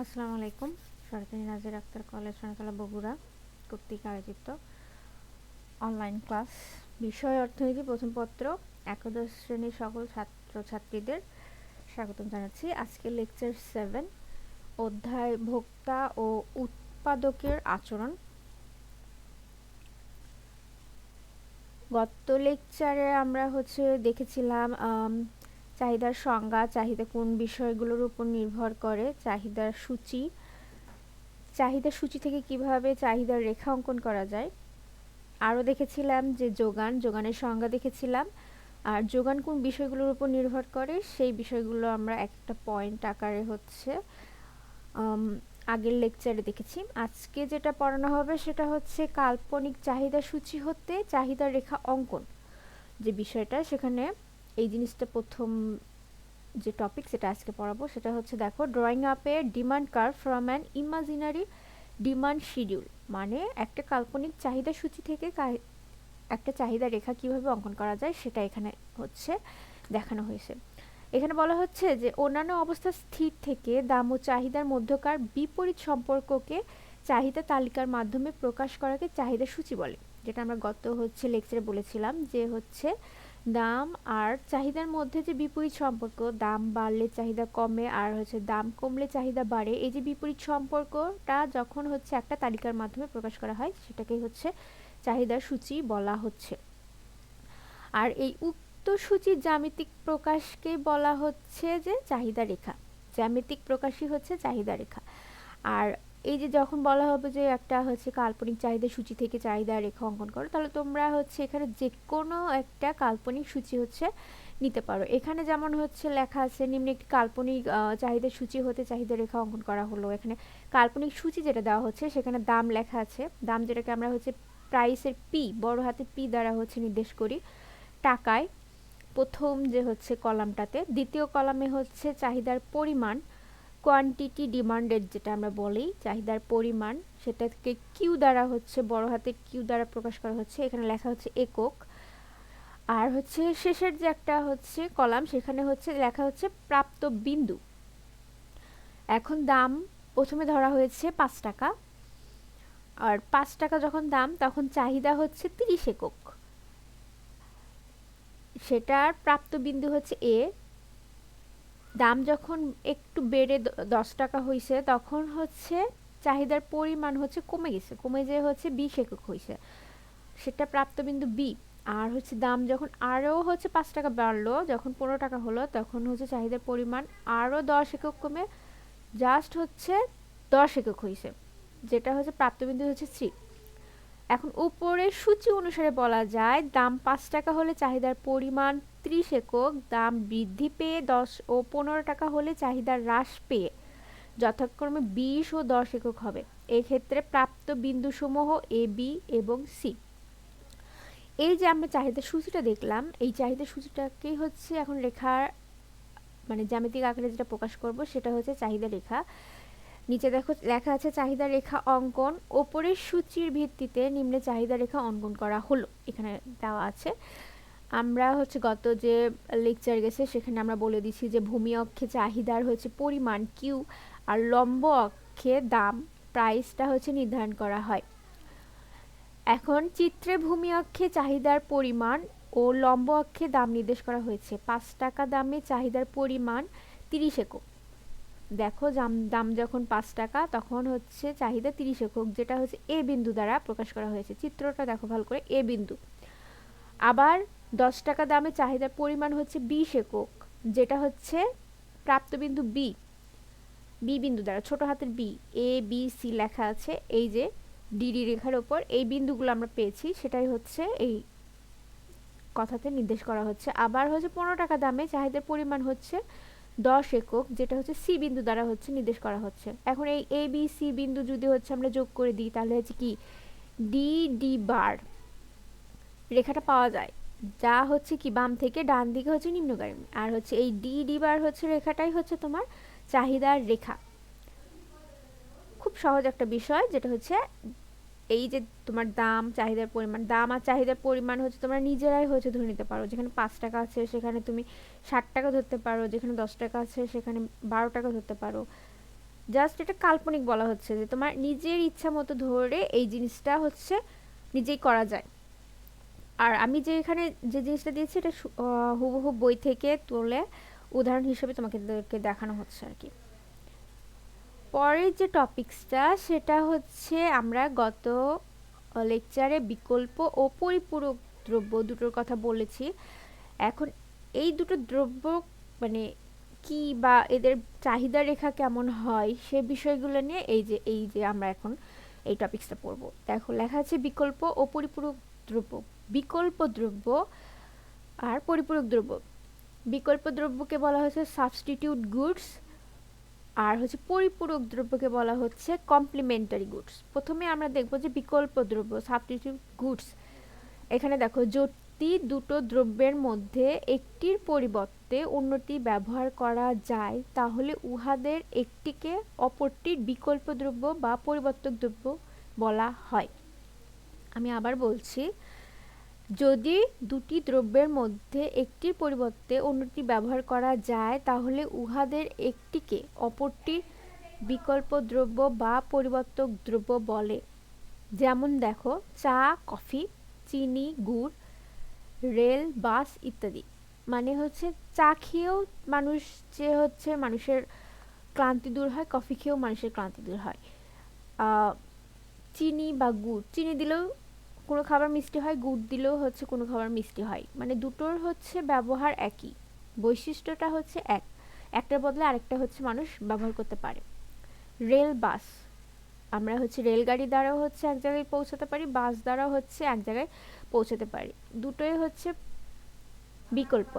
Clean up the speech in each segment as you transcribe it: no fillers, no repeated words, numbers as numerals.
আসসালামু আলাইকুম। সরকারি নাজির আক্তার কলেজ সোনাতলা বগুড়া কর্তৃক আয়োজিত অনলাইন ক্লাস বিষয় অর্থনীতি প্রথম পত্র একাদশ শ্রেণীর সকল ছাত্রছাত্রীদের স্বাগতম জানাচ্ছি। আজকে লেকচার 7, অধ্যায় ভোক্তা ও উৎপাদকের আচরণ। গত লেকচারে আমরা দেখেছিলাম চাহিদার সংজ্ঞা, চাহিদা কোন বিষয়গুলোর উপর নির্ভর করে, চাহিদার সূচি থেকে কিভাবে চাহিদার রেখা অঙ্কন করা যায়। আরও দেখেছিলাম যে যোগানের সংজ্ঞা দেখেছিলাম, আর যোগান কোন বিষয়গুলোর উপর নির্ভর করে সেই বিষয়গুলো আমরা একটা পয়েন্ট আকারে আগের লেকচারে দেখেছি। আজকে যেটা পড়ানো হবে সেটা হচ্ছে কাল্পনিক চাহিদা সূচি হতে চাহিদার রেখা অঙ্কন যে বিষয়টা, সেখানে এই জিনিসটা প্রথম যে টপিক সেটা আজকে পড়াবো সেটা হচ্ছে দেখো, drawing up A demand curve from an imaginary demand schedule, মানে একটা কাল্পনিক চাহিদা সূচি থেকে একটা চাহিদা রেখা কিভাবে অঙ্কন করা যায় সেটা এখানে দেখানো হয়েছে। এখানে বলা হচ্ছে যে অন্যান্য অবস্থা স্থির থেকে দাম ও চাহিদার মধ্যকার বিপরীত সম্পর্ককে চাহিদা তালিকার মাধ্যমে প্রকাশ করাকে চাহিদা সূচি বলে। যেটা আমরা গত লেকচারে বলেছিলাম যে দাম আর চাহিদার মধ্যে যে বিপরীত সম্পর্ক, দাম বাড়লে চাহিদা কমে আর দাম কমলে চাহিদা বাড়ে, এই যে বিপরীত সম্পর্কটা যখন একটা তালিকার মাধ্যমে প্রকাশ করা হয় সেটাকেই চাহিদার সূচি বলা হচ্ছে। আর এই উক্ত সূচির জ্যামিতিক প্রকাশকে বলা হচ্ছে যে চাহিদা রেখা। জ্যামিতিক প্রকাশই হচ্ছে চাহিদা রেখা। আর এই যে যখন বলা হবে যে একটা কাল্পনিক চাহিদা সূচি থেকে চাহিদা রেখা অঙ্কন করো, তাহলে তোমরা এখানে যে কোনো একটা কাল্পনিক সূচি নিতে পারো। এখানে যেমন লেখা আছে নিম্নে একটি কাল্পনিক চাহিদা সূচি হতে চাহিদা রেখা অঙ্কন করা হলো। এখানে কাল্পনিক সূচি যেটা দেওয়া হচ্ছে সেখানে দাম লেখা আছে, দাম যেটাকে আমরা প্রাইসের পি, বড় হাতে পি দ্বারা নির্দেশ করি টাকায় প্রথম যে কলামটাতে। দ্বিতীয় কলামে চাহিদার পরিমাণ, কোয়ান্টিটি ডিমান্ডেড যেটা আমরা বলি, চাহিদার পরিমাণ, সেটাকে কিউ দ্বারা বড় হাতের কিউ দ্বারা প্রকাশ করা হচ্ছে, এখানে লেখা একক। আর শেষের যে একটা কলাম সেখানে লেখা প্রাপ্ত বিন্দু। এখন দাম প্রথমে ধরা হয়েছে 5 টাকা, আর 5 টাকা যখন দাম তখন চাহিদা 30 একক, সেটার প্রাপ্ত বিন্দু এ। দাম যখন একটু বেড়ে 10 টাকা হয়েছে তখন চাহিদার পরিমাণ কমে গেছে, কমে যে 20 একক হয়েছে, সেটা প্রাপ্ত বিন্দু বি। আর দাম যখন আরও 5 টাকা বাড়লো, যখন 15 টাকা হলো তখন চাহিদার পরিমাণ আরও 10 একক কমে জাস্ট 10 একক হয়েছে, যেটা প্রাপ্ত বিন্দু সি। এখন উপরের সূচি অনুসারে বলা যায় দাম 5 টাকা হলে চাহিদার পরিমাণ 30 একক, দাম বৃদ্ধি পেয়ে 10 ও 15 টাকা হলে চাহিদা হ্রাস পেয়ে যথাক্রমে 20 ও 10 একক হবে। এই ক্ষেত্রে প্রাপ্ত বিন্দুসমূহ এ, বি এবং সি। এই যে আমরা চাহিদা সূচিটা দেখলাম, এই চাহিদা সূচিটাকেই এখন রেখার মানে জ্যামিতিক আকারে যেটা প্রকাশ করব সেটা চাহিদা রেখা। নিচে দেখো লেখা আছে চাহিদা রেখা অঙ্কন, ওপরের সূচির ভিত্তিতে নিম্নে চাহিদা রেখা অঙ্কন করা হলো, এখানে দেওয়া আছে। আমরা গত যে লেকচার গেছে সেখানে আমরা বলে দিছি যে ভূমি অক্ষে চাহিদার পরিমাণ কিউ আর লম্ব অক্ষে দাম প্রাইসটা নির্ধারণ করা হয়। এখন চিত্রে ভূমি অক্ষে চাহিদার পরিমাণ ও লম্ব অক্ষে দাম নির্দেশ করা হয়েছে। 5 টাকা দামে চাহিদার পরিমাণ 30 একক। দেখো দাম যখন 5 টাকা তখন চাহিদা 30 একক, যেটা এ বিন্দু দ্বারা প্রকাশ করা হয়েছে। চিত্রটা দেখো ভালো করে, এ বিন্দু। আবার 10 টাকা দামে চাহিদার পরিমাণ 20 একক, যেটা প্রাপ্ত বিন্দু বি, বি বিন্দু দ্বারা ছোট হাতের বি, এ বি সি লেখা আছে এই যে ডিডি রেখার উপর। এই বিন্দুগুলো আমরা পেয়েছি, সেটাই এই কথাতে নির্দেশ করা হচ্ছে। আবার 15 টাকা দামে চাহিদার পরিমাণ 10 একক, যেটা সি বিন্দু দ্বারা নির্দেশ করা হচ্ছে। এখন এই এ বি সি বিন্দু যদি আমরা যোগ করে দিই তাহলে কি ডি ডি বার রেখাটা পাওয়া যায়, যা কি বাম থেকে ডান দিকে নিম্নগামী। আর এই ডি ডি বার রেখাটাই তোমার চাহিদার রেখা। খুব সহজ একটা বিষয়, যেটা এই যে তোমার দাম, চাহিদার পরিমাণ, দাম আর চাহিদার পরিমাণ তোমরা নিজেরাই ধরে নিতে পারো। যেখানে 5 টাকা আছে সেখানে তুমি 60 টাকা ধরতে পারো, যেখানে 10 টাকা আছে সেখানে 12 টাকা ধরতে পারো, জাস্ট এটা কাল্পনিক বলা হচ্ছে যে তোমার নিজের ইচ্ছা মতো ধরে এই জিনিসটা হচ্ছে নিজেই করা যায়। আর আমি যে এখানে যে জিনিসটা দিয়েছি এটা হুবহু বই থেকে তুলে উদাহরণ হিসেবে তোমাকে দেখানো হচ্ছে আর কি। পরের যে টপিকসটা সেটা হচ্ছে আমরা গত লেকচারে বিকল্প ও পরিপূরক দ্রব্য দুটোর কথা বলেছি। এখন এই দুটো দ্রব্য মানে কি বা এদের চাহিদা রেখা কেমন হয় সে বিষয়গুলো নিয়ে এই যে আমরা এখন এই টপিকসটা পড়বো। দেখো লেখা আছে বিকল্প ও পরিপূরক দ্রব্য। বিকল্প দ্রব্য আর পরিপূরক দ্রব্য। বিকল্প দ্রব্যকে বলা হচ্ছে সাবস্টিটিউট গুডস, আর হচ্ছে পরিপূরক দ্রব্যকে বলা হচ্ছে কমপ্লিমেন্টারি গুডস। প্রথমে আমরা দেখব যে বিকল্প দ্রব্য সাবস্টিটিউট গুডস। এখানে দেখো যদি দুটো দ্রব্যের মধ্যে একটির পরিবর্তে অন্যটি ব্যবহার করা যায় তাহলে উহাদের একটিকে অপরটির বিকল্প দ্রব্য বা পরিবর্তক দ্রব্য বলা হয়। আমি আবার বলছি, যদি দুটি দ্রব্যের মধ্যে একটির পরিবর্তে অন্যটি ব্যবহার করা যায় তাহলে উহাদের একটিকে অপরটির বিকল্প দ্রব্য বা পরিবর্তক দ্রব্য বলে। যেমন দেখো চা, কফি, চিনি, গুড়, রেল, বাস ইত্যাদি। মানে হচ্ছে চা খেয়েও মানুষের ক্লান্তি দূর হয়, কফি খেয়েও মানুষের ক্লান্তি দূর হয়। চিনি বা গুড়, চিনি দিলেও কোনো খাবার মিষ্টি হয়, গুড় দিলেও হচ্ছে কোনো খাবার মিষ্টি হয়। মানে দুটোর হচ্ছে ব্যবহার একই, বৈশিষ্ট্যটা হচ্ছে একটার বদলে আরেকটা হচ্ছে মানুষ ব্যবহার করতে পারে। রেল, বাস, আমরা হচ্ছে রেলগাড়ি দ্বারাও হচ্ছে এক জায়গায় পৌঁছাতে পারি, বাস দ্বারাও হচ্ছে এক জায়গায় পৌঁছাতে পারি। দুটোই হচ্ছে বিকল্প,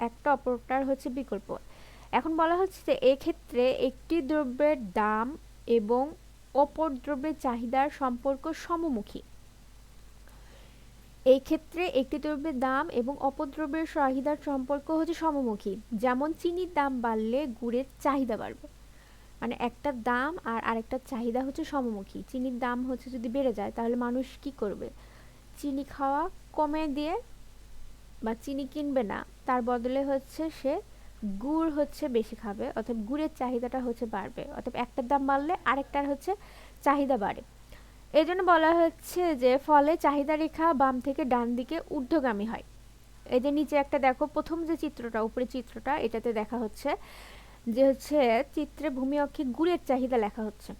একটা অপরটার হচ্ছে বিকল্প। এখন বলা হচ্ছে যে এক্ষেত্রে একটি দ্রব্যের দাম এবং অপর দ্রব্যের চাহিদার সম্পর্ক সমমুখী। এই ক্ষেত্রে একটি দ্রব্যের দাম এবং অপর দ্রব্যের চাহিদার সম্পর্ক হচ্ছে সমমুখী। যেমন চিনির দাম বাড়লে গুড়ের চাহিদা বাড়বে। মানে একটা দাম আর আরেকটা চাহিদা হচ্ছে সমমুখী। চিনির দাম হচ্ছে যদি বেড়ে যায় তাহলে মানুষ কি করবে? চিনি খাওয়া কমে দিয়ে বা চিনি কিনবে না, তার বদলে হচ্ছে সে গুড় হচ্ছে বেশি খাবে, অর্থাৎ গুড়ের চাহিদাটা হচ্ছে বাড়বে। অর্থাৎ একটার দাম বাড়লে আরেকটার হচ্ছে চাহিদা বাড়ে। এই জন্য বলা হচ্ছে যে ফলে চাহিদা রেখা বাম থেকে ডান দিকে ঊর্ধ্বগামী হয়। এই যে নিচে একটা দেখো, প্রথম যে চিত্রটা, উপরে চিত্রটা, এটাতে দেখা হচ্ছে যে হচ্ছে চিত্রে ভূমি অক্ষে গুড়ের চাহিদা লেখা হচ্ছে।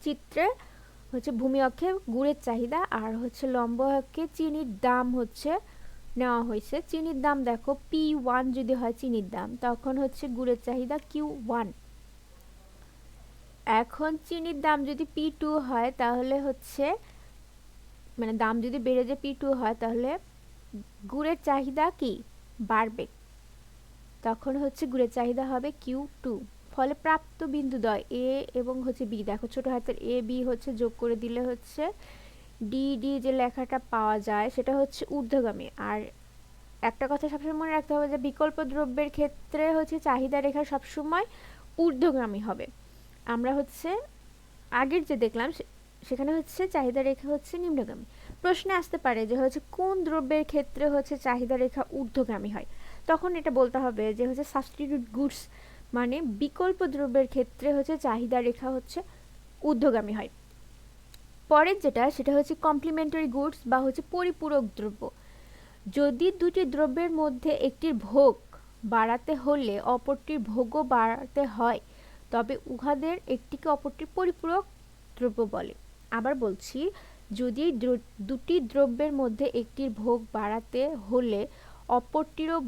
চিত্রে হচ্ছে ভূমি অক্ষে গুড়ের চাহিদা আর হচ্ছে লম্ব অক্ষে চিনির দাম হচ্ছে নেওয়া হয়েছে। চিনির দাম দেখো P1 যদি হয় চিনির দাম, তখন হচ্ছে গুড়ের চাহিদা Q1। এখন চিনির দাম যদি P2 হয় তাহলে হচ্ছে মানে দাম যদি বেড়ে যায় P2 হয় তাহলে গুড়ের চাহিদা কি বাড়বে, তখন হচ্ছে গুড়ের চাহিদা হবে Q2। ফলে প্রাপ্ত বিন্দুদ্বয় এ এবং হচ্ছে বি, দেখো ছোট হাতের এ বি হচ্ছে যোগ করে দিলে হচ্ছে ডি ডি যে লেখাটা পাওয়া যায় সেটা হচ্ছে ঊর্ধ্বগামী। আর একটা কথা সবসময় মনে রাখতে হবে যে বিকল্প দ্রব্যের ক্ষেত্রে হচ্ছে চাহিদা রেখা সবসময় ঊর্ধ্বগামী হবে। আমরা হচ্ছে আগের যে দেখলাম সেখানে হচ্ছে চাহিদা রেখা হচ্ছে নিম্নগামী। প্রশ্নে আসতে পারে যে হচ্ছে কোন দ্রব্যের ক্ষেত্রে হচ্ছে চাহিদা রেখা ঊর্ধ্বগামী হয়, তখন এটা বলতে হবে যে হচ্ছে সাবস্টিটিউট গুডস মানে বিকল্প দ্রব্যের ক্ষেত্রে হচ্ছে চাহিদা রেখা হচ্ছে ঊর্ধ্বগামী হয়। পরের যেটা সেটা হচ্ছে কমপ্লিমেন্টারি গুডস বা হচ্ছে পরিপূরক দ্রব্য। যদি দুটি দ্রব্যের মধ্যে একটির ভোগ বাড়াতে হলে অপরটির ভোগও বাড়াতে হয় তবে উহাদের একটিকে অপরটির পরিপূরক দ্রব্য বলে। আবার বলছি, যদি দুটি দ্রব্যের মধ্যে একটির ভোগ বাড়াতে হলে অপরটিরও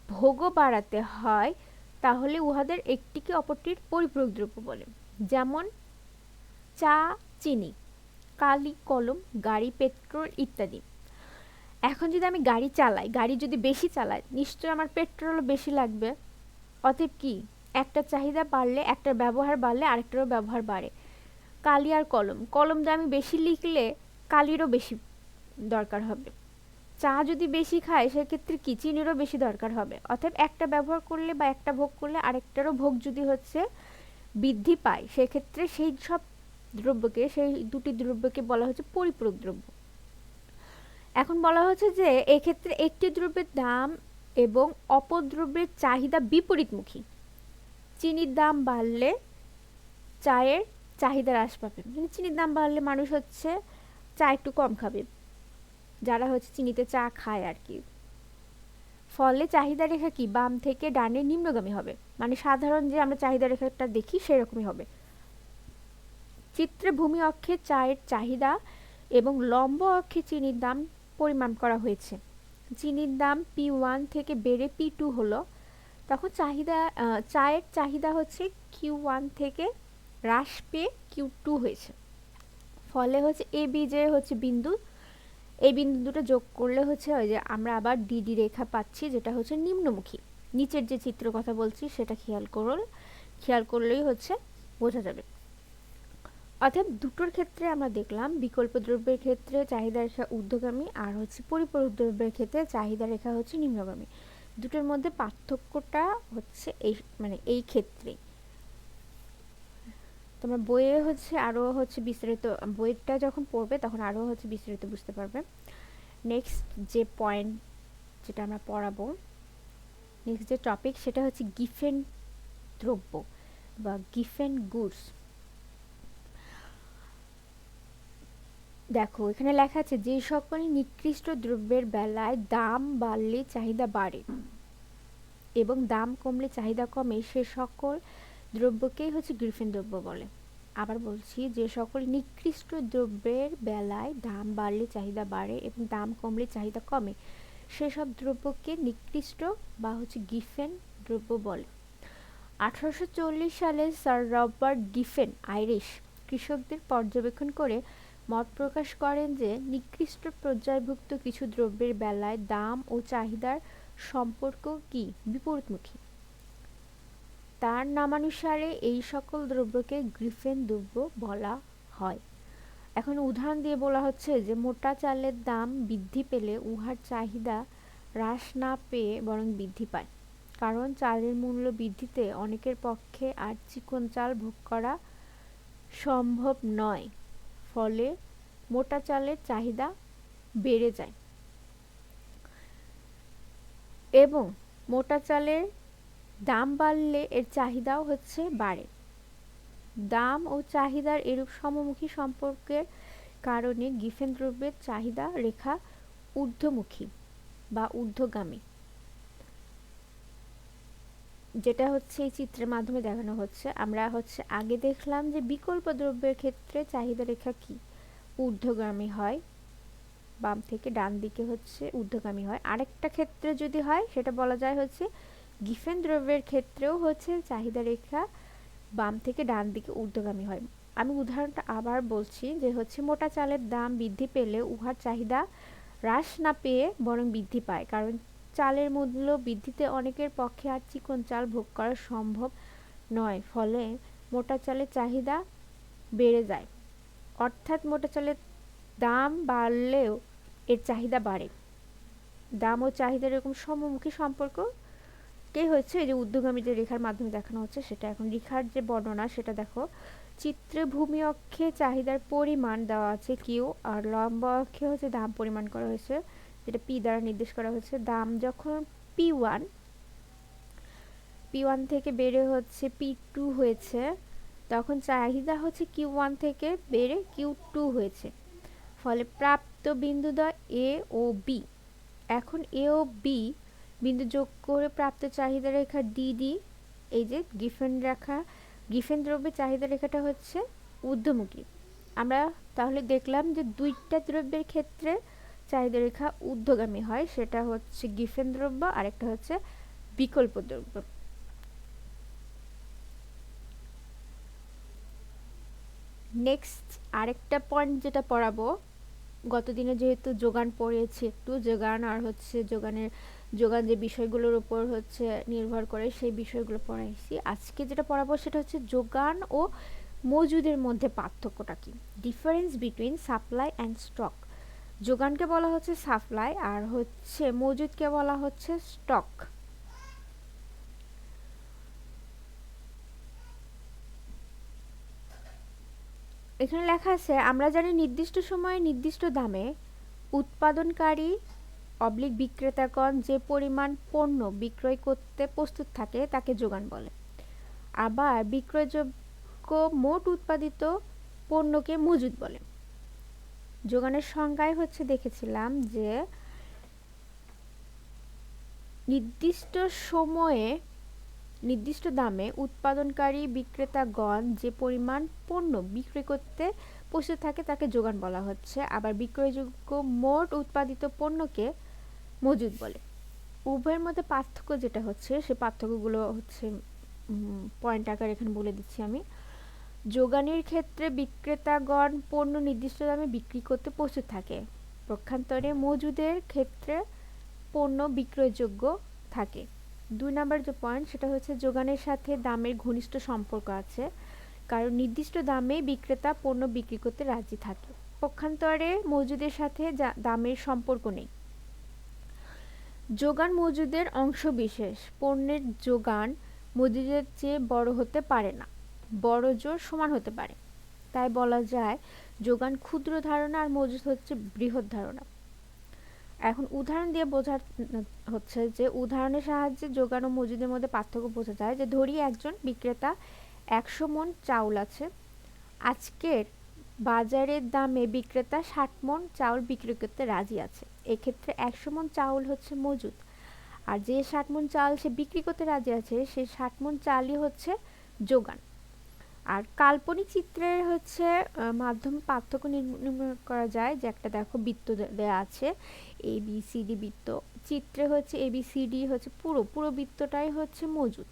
ভোগও বাড়াতে হয় তাহলে উহাদের একটিকে অপরটির পরিপূরক দ্রব্য বলে। যেমন চা, চিনি, কালি, কলম, গাড়ি, পেট্রোল ইত্যাদি। এখন যদি আমি গাড়ি চালাই, গাড়ি যদি বেশি চালাই নিশ্চয়ই আমার পেট্রোলও বেশি লাগবে। অতএব কি একটা চাহিদা বাড়লে একটার ব্যবহার বাড়লে আরেকটারও ব্যবহার বাড়ে। কালি আর কলম, কলম দিয়ে আমি বেশি লিখলে কালিরও বেশি দরকার হবে। চা যদি বেশি খায় সেক্ষেত্রে কি চিনিরও বেশি দরকার হবে। অতএব একটা ব্যবহার করলে বা একটা ভোগ করলে আরেকটারও ভোগ যদি হচ্ছে বৃদ্ধি পায় সেক্ষেত্রে সেই সব দ্রব্যকে, সেই দুটি দ্রব্যকে বলা হচ্ছে পরিপূরক দ্রব্য। এখন বলা হচ্ছে যে এক্ষেত্রে একটি দ্রব্যের দাম এবং অপর দ্রব্যের চাহিদা বিপরীতমুখী। চিনির দাম বাড়লে চায়ের চাহিদা হ্রাস পাবে, মানে চিনির দাম বাড়লে মানুষ হচ্ছে চা একটু কম খাবে, যারা হচ্ছে চিনিতে চা খায় আর কি। ফলে চাহিদা রেখা কি বাম থেকে ডানে নিম্নগামী হবে, মানে সাধারণ যে আমরা চাহিদা রেখাটা দেখি সেরকমই হবে। চিত্রে ভূমি অক্ষে চায়ের চাহিদা এবং লম্ব অক্ষে চিনির দাম পরিমাপ করা হয়েছে। চিনির দাম P1 থেকে বেড়ে P2 হলো, তখন চায়ের চাহিদা হচ্ছে Q1 থেকে হ্রাস পেয়ে Q2 হয়েছে। ফলে হচ্ছে এ বি যে হচ্ছে বিন্দু, এই বিন্দু দুটো যোগ করলে হচ্ছে ওই যে আমরা আবার ডিডি রেখা পাচ্ছি, যেটা হচ্ছে নিম্নমুখী। নিচের যে চিত্র কথা বলছি সেটা খেয়াল করলেই হচ্ছে বোঝা যাবে। অর্থাৎ দুটোর ক্ষেত্রে আমরা দেখলাম বিকল্প দ্রব্যের ক্ষেত্রে চাহিদা রেখা ঊর্ধ্বগামী আর হচ্ছে পরিপূরক দ্রব্যের ক্ষেত্রে চাহিদা রেখা হচ্ছে নিম্নগামী। দুটোর মধ্যে পার্থক্যটা হচ্ছে এই ক্ষেত্রেই। তোমরা বইয়ে হচ্ছে আরও হচ্ছে বিস্তারিত, বইটা যখন পড়বে তখন আরও হচ্ছে বিস্তারিত বুঝতে পারবে। নেক্সট যে পয়েন্ট যেটা আমরা পড়াবো, নেক্সট যে টপিক সেটা হচ্ছে গিফেন দ্রব্য বা গিফেন গুডস। দেখো এখানে লেখা আছে যে সকল নিকৃষ্ট দ্রব্যের বেলায় দাম বাড়লে চাহিদা বাড়ে এবং দাম কমলে চাহিদা কমে, সে সকল দ্রব্যকেই হচ্ছে গিফেন দ্রব্য বলে। আবার বলছি, যে সকল নিকৃষ্ট দ্রব্যের বেলায় দাম বাড়লে চাহিদা বাড়ে এবং দাম কমলে চাহিদা কমে, সেসব দ্রব্যকে নিকৃষ্ট বা হচ্ছে গিফেন দ্রব্য বলে। 1840 সালে স্যার রবার্ট গিফেন আইরিশ কৃষকদের পর্যবেক্ষণ করে মত প্রকাশ করেন যে নিকৃষ্ট পর্যায়ভুক্ত কিছু দ্রব্যের বেলায় দাম ও চাহিদার সম্পর্ক কি বিপরীতমুখী। তার নামানুসারে এই সকল দ্রব্যকে গিফেন দ্রব্য বলা হয়। এখন উদাহরণ দিয়ে বলা হচ্ছে যে মোটা চালের দাম বৃদ্ধি পেলে উহার চাহিদা হ্রাস না পেয়ে বরং বৃদ্ধি পায়, কারণ চালের মূল্য বৃদ্ধিতে অনেকের পক্ষে আর চিকন চাল ভোগ করা সম্ভব নয়, ফলে মোটা চালের চাহিদা বেড়ে যায় এবং মোটা চালের দাম বাড়লে এর চাহিদাও হচ্ছে বাড়ে। দাম ও চাহিদার এরূপ সমমুখী সম্পর্কের কারণে গিফেন দ্রব্যের চাহিদা রেখা ঊর্ধ্বমুখী বা ঊর্ধ্বগামী, যেটা হচ্ছে এই চিত্রের মাধ্যমে দেখানো হচ্ছে। আমরা হচ্ছে আগে দেখলাম যে বিকল্প দ্রব্যের ক্ষেত্রে চাহিদা রেখা কি ঊর্ধ্বগামী হয়, বাম থেকে ডান দিকে হচ্ছে ঊর্ধ্বগামী হয়। আরেকটা ক্ষেত্রে যদি হয় সেটা বলা যায় হচ্ছে গিফেন দ্রব্যের ক্ষেত্রেও হচ্ছে চাহিদা রেখা বাম থেকে ডান দিকে ঊর্ধ্বগামী হয়। আমি উদাহরণটা আবার বলছি যে হচ্ছে মোটা চালের দাম বৃদ্ধি পেলে উহার চাহিদা হ্রাস না পেয়ে বরং বৃদ্ধি পায়, কারণ চালের মূল্য বৃদ্ধিতে অনেকের পক্ষে আর চিকন চাল ভোগ করা সম্ভব নয়, ফলে মোটা চালের চাহিদা বেড়ে যায়। অর্থাৎ মোটা চালের দাম বাড়লেও এর চাহিদা বাড়ে। দাম ও চাহিদার এরকম সমমুখী সম্পর্ক কে হচ্ছে এই যে ঊর্ধ্বগামী যে রেখার মাধ্যমে দেখানো হচ্ছে সেটা। এখন রেখার যে বর্ণনা সেটা দেখো, চিত্রে ভূমি অক্ষে চাহিদার পরিমাণ দেওয়া আছে কিউ, আর লম্ব অক্ষে হচ্ছে দাম পরিমাণ করা হয়েছে, যেটা পি দ্বারা নির্দেশ করা হয়েছে। দাম যখন P1 থেকে বেড়ে হচ্ছে P2 হয়েছে, তখন চাহিদা হচ্ছে Q1 থেকে বেড়ে Q2 হয়েছে, ফলে প্রাপ্ত বিন্দুদ্বয় এ ও বি। এখন এ ও বি বিন্দু যোগ করে প্রাপ্ত চাহিদা রেখা ডিডি, এই যে গিফেন দ্রব্যের চাহিদা রেখাটা হচ্ছে ঊর্ধ্বমুখী। আমরা তাহলে দেখলাম যে দুইটা দ্রব্যের ক্ষেত্রে চাহিদা রেখা ঊর্ধ্বগামী হয়, সেটা হচ্ছে গিফেন দ্রব্য আর একটা হচ্ছে বিকল্প দ্রব্য। নেক্সট আরেকটা পয়েন্ট যেটা পড়াবো, গতদিনে যেহেতু যোগান পড়েছি একটু, যোগান আর হচ্ছে যোগান যে বিষয়গুলোর উপর হচ্ছে নির্ভর করে সেই বিষয়গুলো পড়াইছি। আজকে যেটা পড়াবো সেটা হচ্ছে যোগান ও মজুদের মধ্যে পার্থক্যটা কি, difference between supply and stock. যোগানকে বলা হচ্ছে সাপ্লাই আর হচ্ছে মজুদকে বলা হচ্ছে স্টক। এখানে লেখা আছে, আমরা জানি নির্দিষ্ট সময়ে নির্দিষ্ট দামে উৎপাদনকারী বিক্রেতাগণ যে পরিমাণ পণ্য বিক্রয় করতে প্রস্তুত থাকে তাকে যোগান বলে। আবার বিক্রয়যোগ্য মোট উৎপাদিত পণ্যকে মজুদ বলে। যোগানের সংজ্ঞায় হচ্ছে দেখেছিলাম যে নির্দিষ্ট সময়ে নির্দিষ্ট দামে উৎপাদনকারী বিক্রেতাগণ যে পরিমাণ পণ্য বিক্রি করতে প্রস্তুত থাকে তাকে যোগান বলা হচ্ছে। আবার বিক্রয়যোগ্য মোট উৎপাদিত পণ্যকে মজুদ বলে। উভয়ের মধ্যে পার্থক্য যেটা হচ্ছে সে পার্থক্যগুলো হচ্ছে পয়েন্ট আকারে এখানে বলে দিচ্ছি আমি। যোগানের ক্ষেত্রে বিক্রেতাগণ পণ্য নির্দিষ্ট দামে বিক্রি করতে প্রস্তুত থাকে, পক্ষান্তরে মজুদের ক্ষেত্রে পণ্য বিক্রয়যোগ্য থাকে। 2 নাম্বার যে পয়েন্ট সেটা হচ্ছে যোগানের সাথে দামের ঘনিষ্ঠ সম্পর্ক আছে, কারণ নির্দিষ্ট দামে বিক্রেতা পণ্য বিক্রি করতে রাজি থাকে, পক্ষান্তরে মজুদের সাথে দামের সম্পর্ক নেই। যোগান মজুদের অংশবিশেষ। পণ্যের যোগান মজুদের চেয়ে বড় হতে পারে না, বড় জোর সমান হতে পারে। তাই বলা যায় যোগান ক্ষুদ্র ধারণা আর মজুদ হচ্ছে বৃহৎ ধারণা। এখন উদাহরণ দিয়ে বোঝা হচ্ছে যে উদাহরণের সাহায্যে যোগান ও মজুদের মধ্যে পার্থক্য বোঝা যায়। যে ধরি একজন বিক্রেতা 100 মণ চাউল আছে, আজকের বাজারের দামে বিক্রেতা 60 মণ চাউল বিক্রি করতে রাজি আছে। এক্ষেত্রে 100 মণ চাউল হচ্ছে মজুদ, আর যে 60 মণ চাল সে বিক্রি করতে রাজি আছে সেই 60 মণ চালই হচ্ছে যোগান। আর কাল্পনিক চিত্রের হচ্ছে মাধ্যমে পার্থক্য নির্ণয় করা যায়। যে একটা দেখো বৃত্ত দেয়া আছে, এ বি সি ডি বৃত্ত, চিত্রে হচ্ছে এ বি সি ডি হচ্ছে পুরো বৃত্তটাই হচ্ছে মজুদ,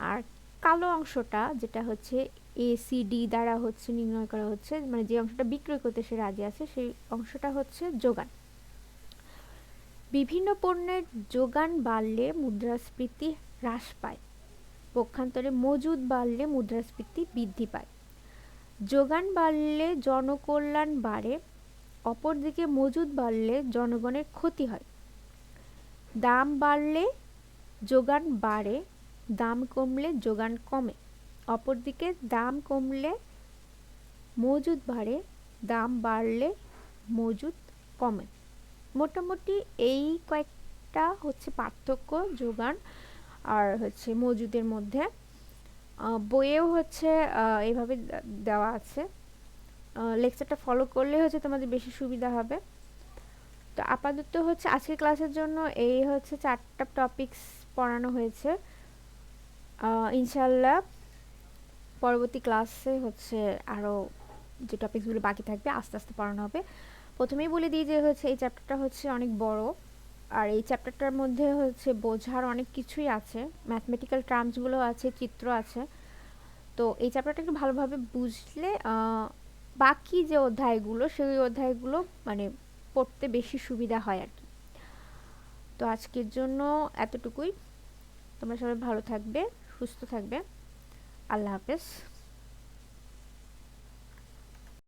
আর কালো অংশটা যেটা হচ্ছে এ সি ডি দ্বারা হচ্ছে নির্ণয় করা হচ্ছে, মানে যে অংশটা বিক্রয় করতে সে রাজি আছে সেই অংশটা হচ্ছে যোগান। বিভিন্ন পণ্যের যোগান বাড়লে মুদ্রাস্ফীতি হ্রাস পায়, পক্ষান্তরে মজুদ বাড়লে মুদ্রাস্ফীতি বৃদ্ধি পায়। যোগান বাড়লে জনকল্যাণ বাড়ে, অপরদিকে মজুদ বাড়লে জনগণের ক্ষতি হয়। দাম বাড়লে যোগান বাড়ে, দাম কমলে যোগান কমে। অপরদিকে দাম কমলে মজুদ বাড়ে, দাম বাড়লে মজুদ কমে। মোটামুটি এই কয়েকটা হচ্ছে পার্থক্য যোগান আর হচ্ছে মজুদের মধ্যে। বইয়েও হচ্ছে এইভাবে দেওয়া আছে, লেকচারটা ফলো করলে হচ্ছে তোমাদের বেশি সুবিধা হবে। তো আপাতত হচ্ছে আজকের ক্লাসের জন্য এই হচ্ছে 4টা টপিকস পড়ানো হয়েছে। ইনশাল্লাহ পরবর্তী ক্লাসে হচ্ছে আরও যে টপিকসগুলো বাকি থাকবে আস্তে আস্তে পড়ানো হবে। প্রথমেই বলে দিই যে হচ্ছে এই চ্যাপ্টারটা হচ্ছে অনেক বড়, আর এই চ্যাপ্টারটার মধ্যে হচ্ছে বোঝার অনেক কিছুই আছে, ম্যাথমেটিক্যাল টার্মসগুলো আছে, চিত্র আছে। তো এই চ্যাপ্টারটা একটু ভালোভাবে বুঝলে বাকি যে অধ্যায়গুলো সেই অধ্যায়গুলো মানে পড়তে বেশি সুবিধা হয় আর কি। তো আজকের জন্য এতটুকুই। তোমরা সবাই ভালো থাকবে, সুস্থ থাকবে। আল্লাহ হাফেজ।